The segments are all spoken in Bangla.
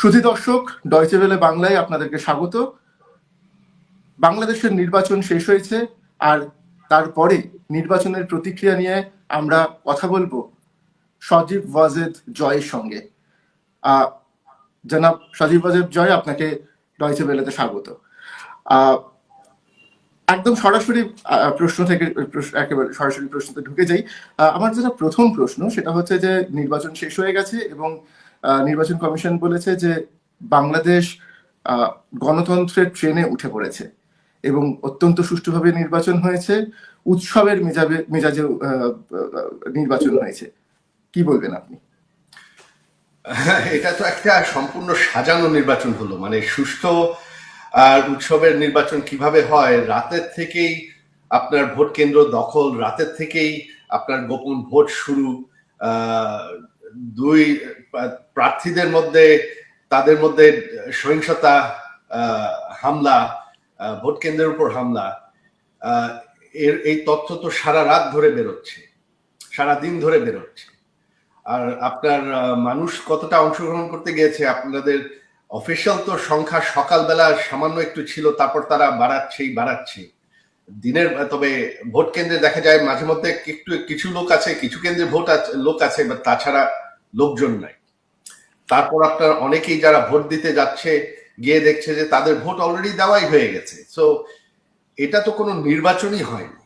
সুধী দর্শক, ডয়চে ভেলে বাংলায় আপনাদেরকে স্বাগত। বাংলাদেশের নির্বাচন শেষ হয়েছে, আর তারপরে নির্বাচনের প্রতিক্রিয়া নিয়ে আমরা কথা বলবো সজীব ওয়াজেদ জয়ের সঙ্গে। জনাব সজীব ওয়াজেদ জয়, আপনাকে ডয়চে ভেলেতে স্বাগত। একদম সরাসরি প্রশ্ন থেকে একেবারে সরাসরি প্রশ্নতে ঢুকে যাই। আমার যেটা প্রথম প্রশ্ন সেটা হচ্ছে যে নির্বাচন শেষ হয়ে গেছে এবং নির্বাচন কমিশন বলেছে যে বাংলাদেশ গণতন্ত্রের ট্রেনে উঠে পড়েছে এবং অত্যন্ত সুষ্ঠুভাবে নির্বাচন হয়েছে, উৎসবের মেজাজে নির্বাচন হয়েছে। কি বলবেন আপনি? এটা তো একটা সম্পূর্ণ সাজানো নির্বাচন হলো, মানে সুষ্ঠু আর উৎসবের নির্বাচন কিভাবে হয়, রাতের থেকেই আপনার ভোট কেন্দ্র দখল, রাতের থেকেই আপনার গোপন ভোট শুরু, দুই প্রার্থীদের মধ্যে তাদের মধ্যে সহিংসতা, হামলা, ভোট কেন্দ্রের উপর হামলা, এই তথ্য তো সারা রাত ধরে বেরোচ্ছে, সারাদিন ধরে বেরোচ্ছে। আর আপনার মানুষ কতটা অংশগ্রহণ করতে গিয়েছে, আপনাদের অফিসিয়াল তো সংখ্যা সকালবেলা সামান্য একটু ছিল, তারপর তারা বাড়াচ্ছে দিনের। তবে ভোট কেন্দ্রে দেখা যায় মাঝে মধ্যে একটু কিছু লোক আছে, কিছু কেন্দ্রে লোক আছে, বা তাছাড়া লোকজন নাই। তারপর আপনার অনেকেই যারা ভোট দিতে যাচ্ছে গিয়ে দেখছে যে তাদের ভোট অলরেডি দেওয়াই হয়ে গেছে। সো এটা তো কোনো নির্বাচনই হয়নি।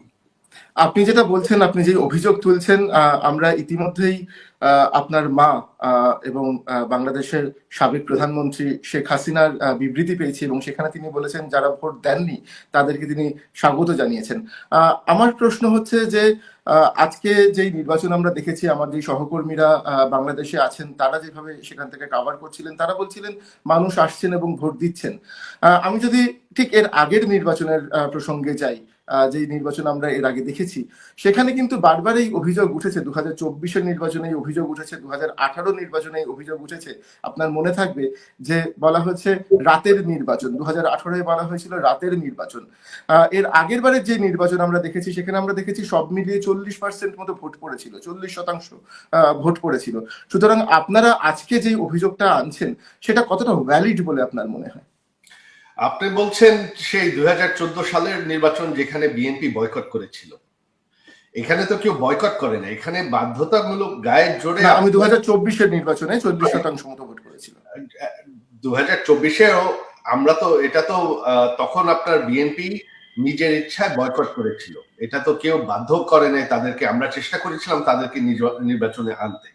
আপনি যেটা বলছেন, আপনি যে অভিযোগ তুলছেন, আমরা ইতিমধ্যেই আপনার মা এবং বাংলাদেশের সাবেক প্রধানমন্ত্রী শেখ হাসিনার বিবৃতি পেয়েছি এবং সেখানে তিনি বলেছেন যারা ভোট দেননি তাদেরকে তিনি স্বাগত জানিয়েছেন। আমার প্রশ্ন হচ্ছে যে আজকে যেই নির্বাচন আমরা দেখেছি, আমার যে সহকর্মীরা বাংলাদেশে আছেন তারা যেভাবে সেখান থেকে কাভার করছিলেন, তারা বলছিলেন মানুষ আসছেন এবং ভোট দিচ্ছেন। আমি যদি ঠিক এর আগের নির্বাচনের প্রসঙ্গে যাই, যে নির্বাচন আমরা এর আগে দেখেছি, সেখানে কিন্তু বারবার এই অভিযোগ উঠেছে। 2024-এর নির্বাচনে এই অভিযোগ উঠেছে, 2018 নির্বাচনে এই অভিযোগ উঠেছে। আপনার মনে থাকবে যে বলা হচ্ছে রাতের নির্বাচন, 2018-এ বলা হয়েছিল রাতের নির্বাচন। এর আগের বারের যে নির্বাচন আমরা দেখেছি সেখানে আমরা দেখেছি সব মিলিয়ে 40% মতো ভোট পড়েছিল, 40% ভোট পড়েছিল। সুতরাং আপনারা আজকে যে অভিযোগটা আনছেন সেটা কতটা ভ্যালিড বলে আপনার মনে হয়? আপনি বলছেন সেই 2014 সালের নির্বাচন যেখানে বিএনপি বয়কট করেছিল, এখানে তো কেউ বয়কট করে না, এখানে বাধ্যতামূলক গায়ের জোরে। আমি 2024-এর নির্বাচনে 40% মতো ভোট করেছিল। 2024-এও আমরা তো এটা তো তখন আপনার বিএনপি নিজের ইচ্ছায় বয়কট করেছিল, এটা তো কেউ বাধ্য করে নাই তাদেরকে। আমরা চেষ্টা করেছিলাম তাদেরকে নির্বাচনে আনতে।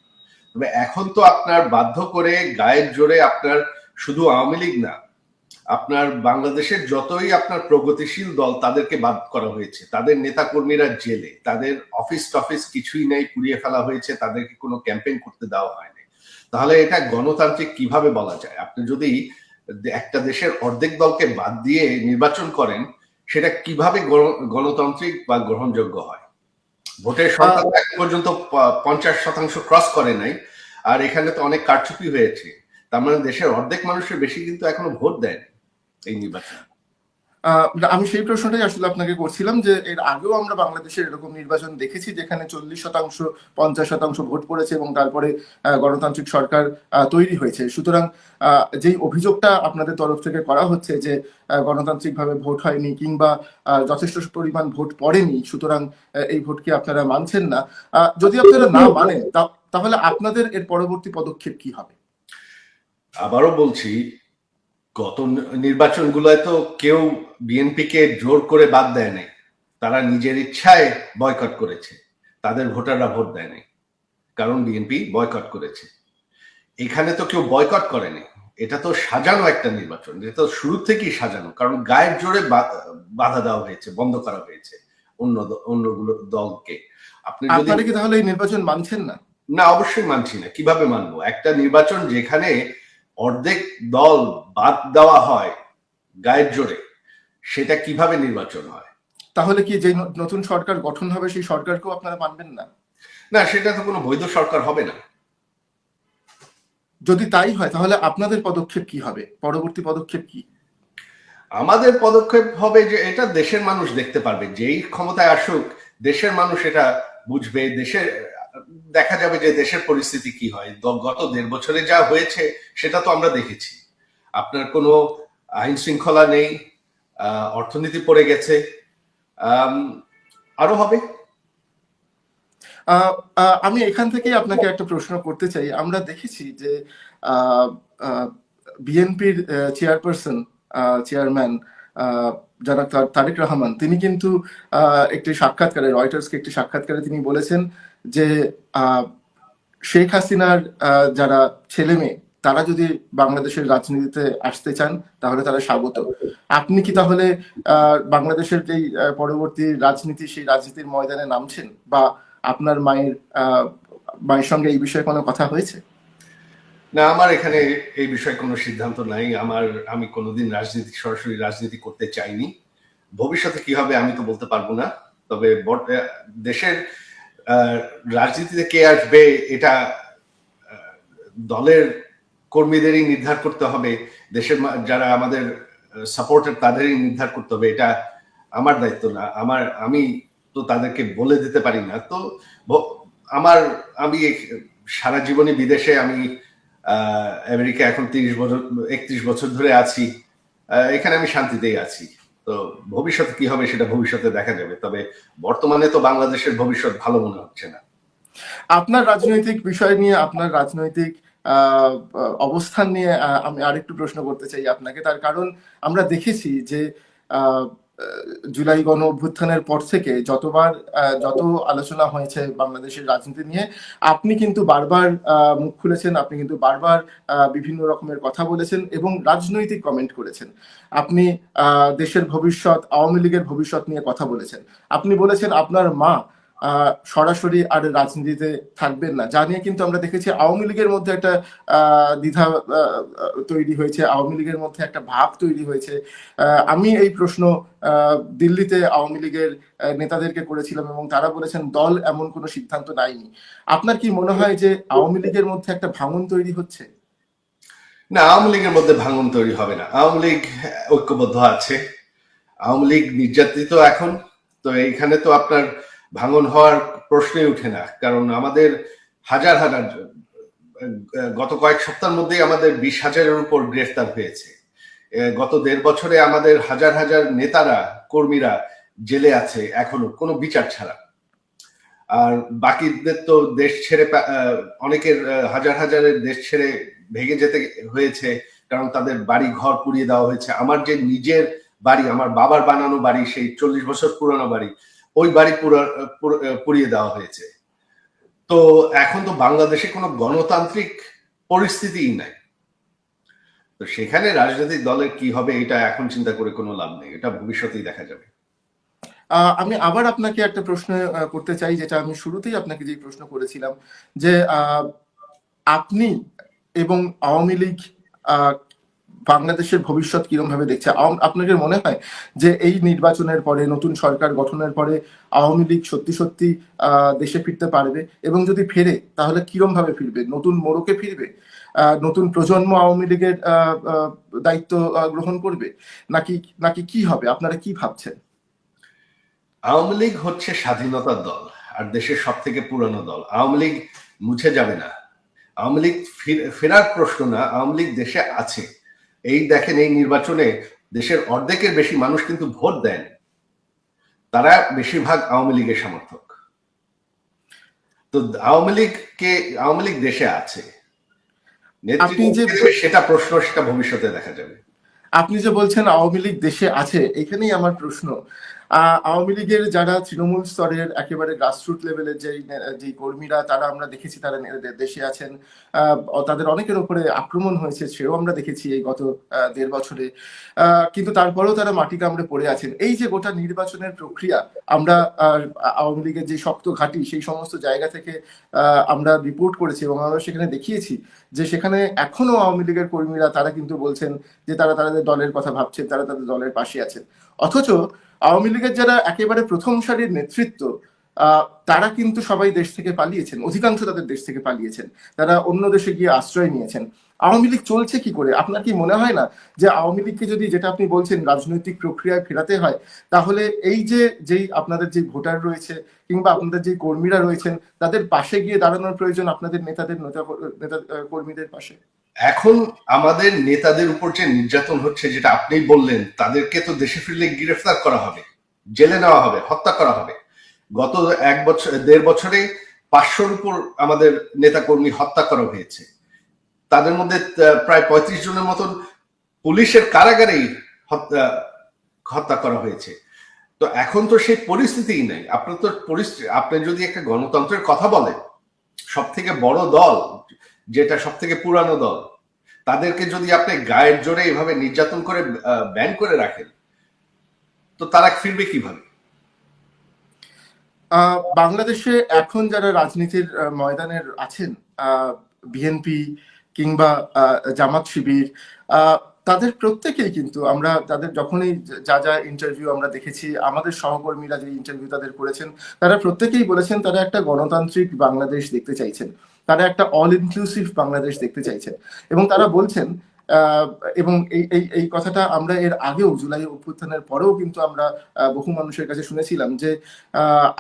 তবে এখন তো আপনার বাধ্য করে গায়ের জোরে, আপনার শুধু আওয়ামী লীগ না, আপনার বাংলাদেশের যতই আপনার প্রগতিশীল দল তাদেরকে বাদ করা হয়েছে, তাদের নেতা কর্মীরা জেলে, তাদের অফিস টফিস কিছুই নেই, পুড়িয়ে ফেলা হয়েছে, তাদেরকে কোনো ক্যাম্পেইন করতে দেওয়া হয়নি। তাহলে এটা গণতান্ত্রিক কিভাবে বলা যায়? আপনি যদি একটা দেশের অর্ধেক দলকে বাদ দিয়ে নির্বাচন করেন, সেটা কিভাবে গণতান্ত্রিক বা গ্রহণযোগ্য হয়? ভোটের সংখ্যা এখন পর্যন্ত 50% ক্রস করে নাই, আর এখানে তো অনেক কারচুপি হয়েছে। তার মানে দেশের অর্ধেক মানুষের বেশি কিন্তু এখনো ভোট দেয়নি এই নির্বাচন। আমি সেই প্রশ্নটাই আসলে আপনাকে করছিলাম যে এর আগেও আমরা বাংলাদেশের এরকম নির্বাচন দেখেছি যেখানে 40%, 50% ভোট পড়েছে এবং তারপরে গণতান্ত্রিক সরকার তৈরি হয়েছে। সুতরাং যেই অভিযোগটা আপনাদের তরফ থেকে করা হচ্ছে যে গণতান্ত্রিকভাবে ভোট হয়নি কিংবা যথেষ্ট পরিমাণ ভোট পড়েনি, সুতরাং এই ভোটকে আপনারা মানছেন না। যদি আপনারা না মানেন তাহলে আপনাদের এর পরবর্তী পদক্ষেপ কি হবে? আবারও বলছি, গত নির্বাচনগুলোয় তো কেউ বিএনপিকে জোর করে বাদ দেয় নাই, তারা নিজের ইচ্ছায় বয়কট করেছে, তাদের ভোটাররা ভোট দেয় নাই, কারণ বিএনপি বয়কট করেছে। এখানে তো কেউ বয়কট করেনি, এটা তো সাজানো একটা নির্বাচন, এটা তো শুরু থেকেই সাজানো, কারণ গায়ের জোরে বাধা দেওয়া হয়েছে, বন্ধ করা হয়েছে অন্যগুলো দলকে। আপনি যদি কি তাহলে এই নির্বাচন মানছেন না? না, অবশ্যই মানছি না। কিভাবে মানবো একটা নির্বাচন যেখানে অর্ধেক দল বাদ দেওয়া হয় গায়ের জোরে? সেটা কিভাবে নির্বাচন হয়? তাহলে কি যে নতুন সরকার গঠন হবে সেই সরকারকেও আপনারা মানবেন না? না, সেটা তো কোনো বৈধ সরকার হবে না। যদি তাই হয় তাহলে আপনাদের পদক্ষেপ কি হবে? পরবর্তী পদক্ষেপ কি? আমাদের পদক্ষেপ হবে যে এটা দেশের মানুষ দেখতে পারবে, যেই ক্ষমতায় আসুক দেশের মানুষ এটা বুঝবে। দেশের দেখা যাবে যে দেশের পরিস্থিতি কি হয়। গত 1.5 বছরে যা হয়েছে সেটা তো আমরা দেখেছি। আপনার কোনো আইন শৃঙ্খলা নেই, অর্থনীতি পড়ে গেছে, আম, আরো হবে। আমি এখান থেকেই আপনাকে একটা প্রশ্ন করতে চাই। আমরা দেখেছি যে বিএনপির চেয়ারপারসন, চেয়ারম্যান যারা তারেক রহমান, তিনি কিন্তু একটি সাক্ষাৎকারে, রয়টার্সকে একটি সাক্ষাৎকারে তিনি বলেছেন যে আহ, শেখ হাসিনার যারা ছেলে মেয়ে তারা যদি বাংলাদেশের রাজনীতিতে আসতে চান তাহলে তারা স্বাগত। আপনি কি তাহলে বাংলাদেশের যেই পরবর্তী রাজনীতি, সেই রাজনীতির ময়দানে নামছেন, বা আপনার মায়ের সঙ্গে এই বিষয়ে কোনো কথা হয়েছে? না, আমার এখানে এই বিষয়ে কোনো সিদ্ধান্ত নাই। আমি কোনোদিন সরাসরি রাজনীতি করতে চাইনি। ভবিষ্যতে কি হবে আমি তো বলতে পারবো না। তবে দেশের রাজনীতিতে কে আসবে এটা দলের কর্মীদেরই নির্ধার করতে হবে, দেশের যারা আমাদের সাপোর্টার তাদেরই নির্ধার করতে হবে। এটা আমার দায়িত্ব না। আমি তো তাদেরকে বলে দিতে পারি না। তো আমি সারা জীবনে বিদেশে, আমি আমেরিকা এখন 31 বছর ধরে আছি। এখানে আমি শান্তিতেই আছি। তো ভবিষ্যতে কি হবে সেটা ভবিষ্যতে দেখা যাবে। তবে বর্তমানে তো বাংলাদেশের ভবিষ্যৎ ভালো মনে হচ্ছে না। আপনার রাজনৈতিক বিষয় নিয়ে, আপনার রাজনৈতিক অবস্থান নিয়ে আমি আরেকটু প্রশ্ন করতে চাই আপনাকে। তার কারণ আমরা দেখেছি যে আহ, জুলাই গণ অভ্যুত্থানের পর থেকে যত আলোচনা হয়েছে বাংলাদেশের রাজনীতি নিয়ে, আপনি কিন্তু বারবার মুখ খুলেছেন, আপনি কিন্তু বারবার বিভিন্ন রকমের কথা বলেছেন এবং রাজনৈতিক কমেন্ট করেছেন। আপনি দেশের ভবিষ্যৎ, আওয়ামী লীগের ভবিষ্যৎ নিয়ে কথা বলেছেন। আপনি বলেছেন আপনার মা সরাসরি আর রাজনীতিতে থাকবেন না, যা নিয়ে কিন্তু আমরা দেখেছি আওয়ামী লীগের মধ্যে একটা দ্বিধা তৈরি হয়েছে, আওয়ামী লীগের মধ্যে একটা ভাব তৈরি হয়েছে। আমি এই প্রশ্ন দিল্লিতে আওয়ামী লীগের নেতাদেরকে করেছিলাম এবং তারা বলেছেন দল এমন কোনো সিদ্ধান্ত নেয়নি। আপনার কি মনে হয় যে আওয়ামী লীগের মধ্যে একটা ভাঙন তৈরি হচ্ছে? না, আওয়ামী লীগের মধ্যে ভাঙন তৈরি হবে না। আওয়ামী লীগ ঐক্যবদ্ধ আছে। আওয়ামী লীগ নির্যাতিত এখন। তো এইখানে তো আপনার ভাঙন হওয়ার প্রশ্নই উঠে না। কারণ আমাদের হাজার হাজার, গত কয়েক সপ্তাহের মধ্যেই আমাদের 20,000-এর উপর গ্রেফতার হয়েছে। গত 1.5 বছরে আমাদের হাজার হাজার নেতারা, কর্মীরা জেলে আছে এখনো কোনো বিচার ছাড়া। আর বাকিদের তো দেশ ছেড়ে, অনেকের হাজার হাজারের দেশ ছেড়ে ভেগে যেতে হয়েছে, কারণ তাদের বাড়ি ঘর পুড়িয়ে দেওয়া হয়েছে। আমার যে নিজের বাড়ি, আমার বাবার বানানো বাড়ি, সেই 40 বছর পুরানো বাড়ি, ওই বাড়ি পুড়িয়ে দেওয়া হয়েছে। তো এখন তো বাংলাদেশে কোনো গণতান্ত্রিক পরিস্থিতিই নাই। তো সেখানে রাজনৈতিক দলের কি হবে এটা এখন চিন্তা করে কোনো লাভ নেই। এটা ভবিষ্যতেই দেখা যাবে। আমি আবার আপনাকে একটা প্রশ্ন করতে চাই, যেটা আমি শুরুতেই আপনাকে যে প্রশ্ন করেছিলাম, যে আপনি এবং আওয়ামী লীগ বাংলাদেশের ভবিষ্যৎ কিরকম ভাবে দেখছে? আপনাদের মনে হয় যে এই নির্বাচনের পরে, নতুন সরকার গঠনের পরে আওয়ামী লীগ সত্যি সত্যি দেশে ফিরতে পারবে? এবং যদি ফেরে তাহলে কিরকম ভাবে ফিরবে? নতুন মোড়কে ফিরবে? নতুন প্রজন্ম আওয়ামী লীগের দায়িত্ব গ্রহণ করবে, নাকি নাকি কি হবে? আপনারা কি ভাবছেন? আওয়ামী লীগ হচ্ছে স্বাধীনতার দল আর দেশের সব থেকে পুরানো দল। আওয়ামী লীগ মুছে যাবে না। আওয়ামী লীগ ফেরার প্রশ্ন না। আওয়ামী লীগ দেশে আছে। এই দেখেন, এই নির্বাচনে দেশের অর্ধেকের বেশি মানুষ কিন্তু ভোট দেন, তারা বেশিরভাগ আওয়ামী লীগের সমর্থক। তো আওয়ামী লীগ দেশে আছে। আপনি যে নেতৃত্ব সেটা প্রশ্ন, সেটা ভবিষ্যতে দেখা যাবে। আপনি যে বলছেন আওয়ামী লীগ দেশে আছে, এখানেই আমার প্রশ্ন। আওয়ামী লীগের যারা তৃণমূল স্তরের একেবারে গ্রাসরুট লেভেলের যে কর্মীরা, তারা আমরা দেখেছি তারা দেশে আছেন। তাদের অনেকের উপরে আক্রমণ হয়েছে, সেও আমরা দেখেছি এই গত 1.5 বছরে। কিন্তু তারপরেও তারা মাটি কামড়ে পড়ে আছেন। এই যে গোটা নির্বাচনের প্রক্রিয়া, আমরা আওয়ামী লীগের যে শক্ত ঘাঁটি, সেই সমস্ত জায়গা থেকে আমরা রিপোর্ট করেছি এবং আমরা সেখানে দেখিয়েছি যে সেখানে এখনো আওয়ামী লীগের কর্মীরা তারা কিন্তু বলছেন যে তারা তাদের দলের কথা ভাবছেন, তারা তাদের দলের পাশে আছেন। অথচ আওয়ামী লীগের যারা একেবারে প্রথম সারির নেতৃত্ব, তারা কিন্তু সবাই দেশ থেকে পালিয়েছেন, অধিকাংশ তাদের দেশ থেকে পালিয়েছেন, তারা অন্য দেশে গিয়ে আশ্রয় নিয়েছেন। আওয়ামী লীগ চলছে কি করে? আপনার কি মনে হয় না যে আওয়ামী লীগকে যদি, যেটা আপনি বলছেন, রাজনৈতিক প্রক্রিয়ায় ফেরাতে হয়, তাহলে এই যেই আপনাদের যে ভোটার রয়েছে কিংবা আপনাদের যে কর্মীরা রয়েছেন, তাদের পাশে গিয়ে দাঁড়ানোর প্রয়োজন আপনাদের নেতা কর্মীদের পাশে? এখন আমাদের নেতাদের উপর যে নির্যাতন হচ্ছে, যেটা আপনি বললেন, তাদেরকে তো দেশে ফিরলে গ্রেফতার করা হবে, জেলে নেওয়া হবে, হত্যা করা হবে। গত 1 বছর 1.5 বছরে 500-র উপর আমাদের নেতাকর্মী হত্যা করা হয়েছে। তাদের মধ্যে প্রায় 35 জনের মতন পুলিশের কারাগারেই হত্যা করা হয়েছে। তো এখন তো সেই পরিস্থিতিই নাই। আপনার তো আপনি যদি একটা গণতন্ত্রের কথা বলেন, সব থেকে বড় দল, যেটা সব থেকে পুরানো দল, তাদেরকে যদি আপনি গায়ের জোরে এভাবে নির্যাতন করে ব্যান করে রাখেন, তো তারা ফিরবে কিভাবে? বাংলাদেশে এখন যারা রাজনীতির ময়দানের আছেন, বিএনপি কিংবা জামাত শিবির, তাদের প্রত্যেকেই কিন্তু, আমরা তাদের যখনই যা যা ইন্টারভিউ আমরা দেখেছি, আমাদের সহকর্মীরা যে ইন্টারভিউ তাদের করেছেন, তারা প্রত্যেকেই বলেছেন তারা একটা গণতান্ত্রিক বাংলাদেশ দেখতে চাইছেন, তারা একটা অল ইনক্লুসিভ বাংলাদেশ দেখতে চাইছেন। এবং তারা বলছেন, এবং এই এই এই কথাটা আমরা এর আগেও, জুলাই অভ্যুত্থানের পরেও কিন্তু আমরা বহু মানুষের কাছে শুনেছিলাম যে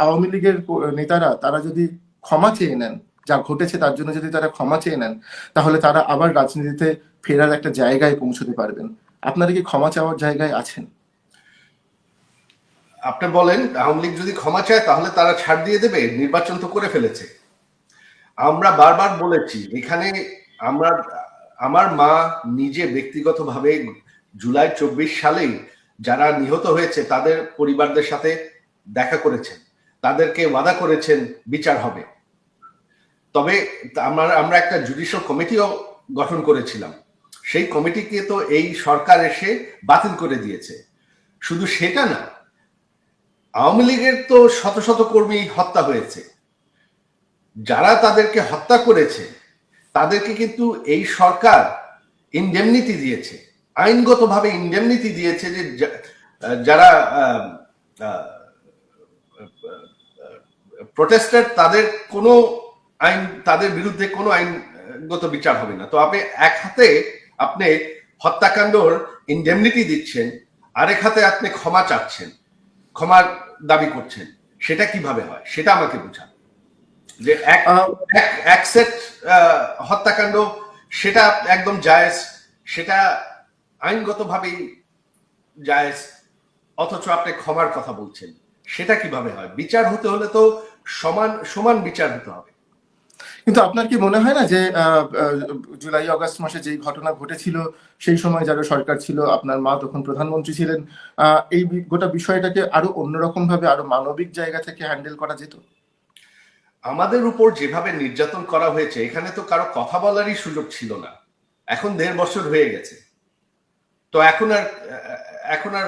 আওয়ামী লীগের নেতারা, তারা যদি ক্ষমা চেয়ে নেন, যা ঘটেছে তার জন্য যদি তারা ক্ষমা চেয়ে নেন, তাহলে তারা আবার রাজনীতিতে ফেরার একটা জায়গায় পৌঁছতে পারবেন। আপনারা কি ক্ষমা চাওয়ার জায়গায় আছেন? আপনি বলেন, আওয়ামী লীগ যদি ক্ষমা চায় তাহলে তারা ছাড় দিয়ে দেবে? নির্বাচন তো করে ফেলেছে। আমরা বারবার বলেছি এখানে, আমরা, আমার মা নিজে ব্যক্তিগতভাবে জুলাই 24 সালেই যারা নিহত হয়েছে তাদের পরিবারদের সাথে দেখা করেছেন, তাদেরকে ওয়াদা করেছেন বিচার হবে। তবে আমরা একটা জুডিশিয়াল কমিটিও গঠন করেছিলাম, সেই কমিটিকে তো এই সরকার এসে বাতিল করে দিয়েছে। শুধু সেটা না, আওয়ামী লীগের তো শত শত কর্মী হত্যা হয়েছে, যারা তাদেরকে হত্যা করেছে তাদেরকে কিন্তু এই সরকার ইনডেমনিটি দিয়েছে, আইনগতভাবে ইনডেমনিটি দিয়েছে, যে যারা প্রোটেস্টার, তাদের কোনো আইন, তাদের বিরুদ্ধে কোনো আইনগত বিচার হবে না। তো আপনি এক হাতে আপনি হত্যাকাণ্ডর ইনডেমনিটি দিচ্ছেন, আরেক হাতে আপনি ক্ষমা চাচ্ছেন, ক্ষমার দাবি করছেন, সেটা কিভাবে হয় সেটা আমাকে বোঝান। যে এক সেট হত্যাকাণ্ড, সেটা একদম জায়েজ, সেটা আইনগতভাবেই জায়েজ, অথচ আপনি ক্ষমার কথা বলছেন, সেটা কিভাবে হয়? বিচার হতে হলে তো সমান সমান বিচার হতে হবে। কিন্তু আপনার কি মনে হয় না যে জুলাই আগস্ট মাসে যে ঘটনা ঘটেছিল, সেই সময় যারা সরকার ছিল, আপনার মা তখন প্রধানমন্ত্রী ছিলেন, এই গোটা বিষয়টাকে আরো অন্যরকম ভাবে, আরো মানবিক জায়গা থেকে হ্যান্ডেল করা যেত? আমাদের উপর যেভাবে নির্যাতন করা হয়েছে, এখানে তো কারো কথা বলারই সুযোগ ছিল না। এখন 1.5 বছর হয়ে গেছে, তো এখন আর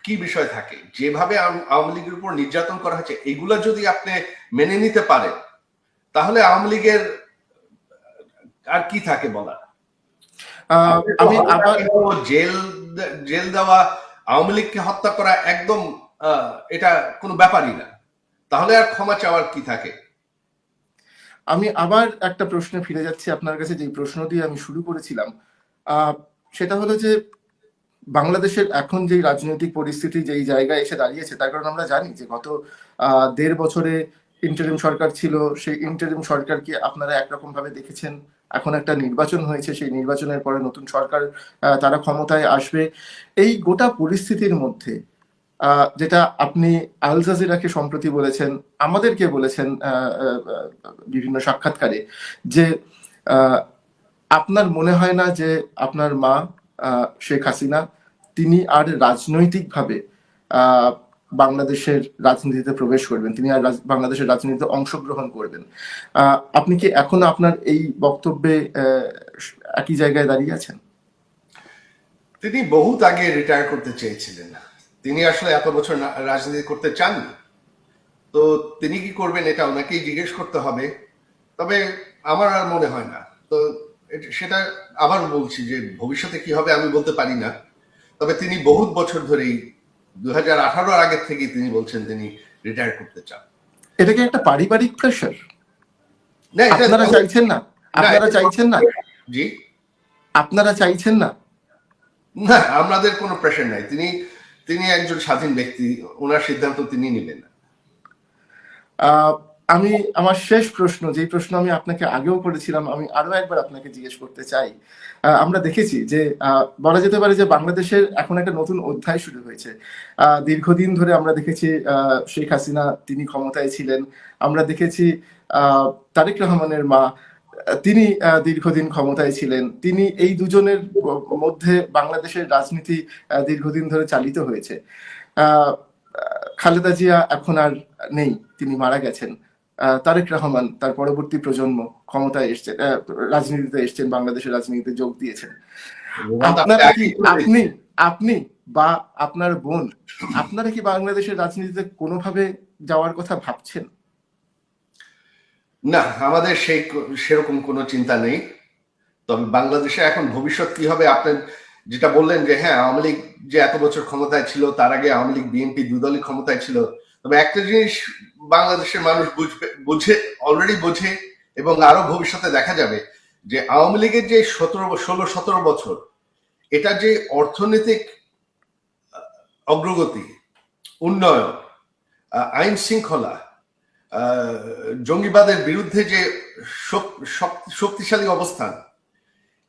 কি বিষয় থাকে? যেভাবে আওয়ামী লীগের উপর নির্যাতন করা হয়েছে, এগুলো যদি আপনি মেনে নিতে পারেন, তাহলে আওয়ামী লীগের আর কি থাকে বলার? আমি আবার জেল দেওয়া, আওয়ামী লীগকে হত্যা করা একদম এটা কোনো ব্যাপারই না। তাহলে আর ক্ষমা চাওয়ার কি থাকে? আমি আবার একটা প্রশ্নে ফিরে যাচ্ছি আপনার কাছে, যে প্রশ্ন দিয়ে আমি শুরু করেছিলাম। সেটা হলো যে বাংলাদেশের এখন যে রাজনৈতিক পরিস্থিতি যেই জায়গায় এসে দাঁড়িয়েছে, তার কারণ আমরা জানি যে গত 1.5 বছরে ইন্টারিম সরকার ছিল, সেই ইন্টারিম সরকারকে আপনারা একরকম ভাবে দেখেছেন। এখন একটা নির্বাচন হয়েছে, সেই নির্বাচনের পরে নতুন সরকার তারা ক্ষমতায় আসবে। এই গোটা পরিস্থিতির মধ্যে যেটা আপনি আল জাজিরাকে সম্প্রতি বলেছেন, আমাদেরকে বলেছেন বিভিন্ন সাক্ষাৎকারে, যে আপনার মনে হয় না যে আপনার মা শেখ হাসিনা, তিনি আর রাজনৈতিকভাবে বাংলাদেশের রাজনীতিতে প্রবেশ করবেন, তিনি আর বাংলাদেশের রাজনীতিতে অংশগ্রহণ করবেন? আপনি কি এখনো আপনার এই বক্তব্যে একই জায়গায় দাঁড়িয়ে আছেন? তিনি বহুত আগে রিটায়ার করতে চেয়েছিলেন, তিনি আসলে এত বছর রাজনীতি করতে চান। তো তিনি কি করবেন এটা ওনাকেই জিজ্ঞেস করতে হবে। তবে আমার আর মনে হয় না। তো সেটা আবার বলছি যে ভবিষ্যতে কি হবে আমি বলতে পারি না। তবে তিনি বহুত বছর ধরেই 2018 আগের থেকেই তিনি বলছেন তিনি রিটায়ার করতে চান। এটা কি একটা পারিবারিক প্রেশার? না, আপনারা চাইছেন না? আপনারা চাইছেন না? জি, আপনারা চাইছেন না? না, আমাদের কোনো প্রেশার নাই। তিনি তিনি একজন স্বাধীন ব্যক্তি, ওনার সিদ্ধান্ত তিনি নেবেন। আহ, আমি আমার শেষ প্রশ্ন, যেই প্রশ্ন আমি আপনাকে আগেও করেছিলাম, আমি আরো একবার আপনাকে জিজ্ঞেস করতে চাই। আমরা দেখেছি যে বলা যেতে পারে যে বাংলাদেশের এখন একটা নতুন অধ্যায় শুরু হয়েছে। দীর্ঘদিন ধরে আমরা দেখেছি শেখ হাসিনা তিনি ক্ষমতায় ছিলেন। আমরা দেখেছি তারেক রহমানের মা তিনি দীর্ঘদিন ক্ষমতায় ছিলেন। তিনি এই দুজনের মধ্যে বাংলাদেশের রাজনীতি দীর্ঘদিন ধরে চালিত হয়েছে। আহ, খালেদা জিয়া এখন আর নেই, তিনি মারা গেছেন। তারেক রহমান তার পরবর্তী প্রজন্ম ক্ষমতায় এসছেন, রাজনীতিতে এসছেন, বাংলাদেশের রাজনীতিতে যোগ দিয়েছেন। আপনারা কি, আপনি আপনি বা আপনার বোন, আপনারা কি বাংলাদেশের রাজনীতিতে কোনোভাবে যাওয়ার কথা ভাবছেন? না, আমাদের সেরকম কোনো চিন্তা নেই। তবে বাংলাদেশে এখন ভবিষ্যৎ কি হবে, আপনি যেটা বললেন যে হ্যাঁ আওয়ামী লীগ যে এত বছর ক্ষমতায় ছিল, তার আগে আওয়ামী লীগ বিএনপি দুদলই ক্ষমতায় ছিল। তবে একটা জিনিস বাংলাদেশের মানুষ বুঝে, অলরেডি বোঝে, এবং আরো ভবিষ্যতে দেখা যাবে যে আওয়ামী লীগের যে 16-17 বছর, এটা যে অর্থনৈতিক অগ্রগতি, উন্নয়ন, আইন শৃঙ্খলা, জঙ্গিবাদের বিরুদ্ধে যে শক্তিশালী অবস্থান,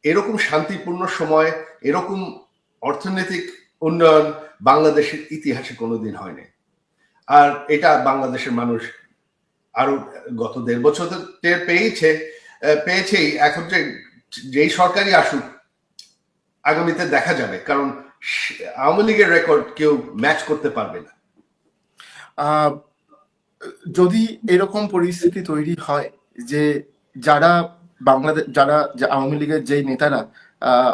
এরকম শান্তিপূর্ণ সময়, এরকম অর্থনৈতিক উন্নয়ন বাংলাদেশের ইতিহাসে কোনোদিন হয়নি। আর এটা বাংলাদেশের মানুষ আরো গত 1.5 বছর টের পেয়েছেই। এখন যেই সরকারই আসুক, আগামীতে দেখা যাবে, কারণ আওয়ামী লীগের রেকর্ড কেউ ম্যাচ করতে পারবে না। যদি এরকম পরিস্থিতি তৈরি হয় যে যারা যারা আওয়ামী লীগের যেই নেতারা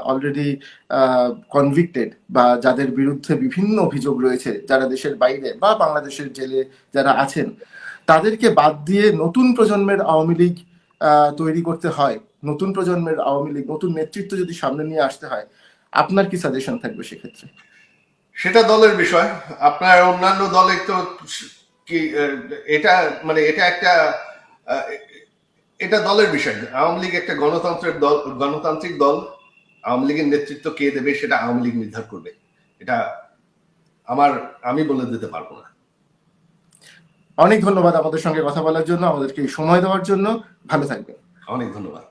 অলরেডি কনভিক্টেড বা যাদের বিরুদ্ধে বিভিন্ন অভিযোগ রয়েছে, যারা দেশের বাইরে বা বাংলাদেশের জেলে যারা আছেন, তাদেরকে বাদ দিয়ে নতুন প্রজন্মের আওয়ামী লীগ তৈরি করতে হয়, নতুন প্রজন্মের আওয়ামী লীগ, নতুন নেতৃত্ব যদি সামনে নিয়ে আসতে হয়, আপনার কি সাজেশন থাকবে সেক্ষেত্রে? সেটা দলের বিষয়। আপনার অন্যান্য দলে তো কি এটা মানে এটা দলের বিষয়। আওয়ামী লীগ একটা গণতান্ত্রিক দল। আওয়ামী লীগের নেতৃত্ব কে দেবে সেটা আওয়ামী লীগ নির্ধারণ করবে। এটা আমি বলে দিতে পারবো না। অনেক ধন্যবাদ আমাদের সঙ্গে কথা বলার জন্য, আমাদেরকে সময় দেওয়ার জন্য। ভালো থাকবেন। অনেক ধন্যবাদ।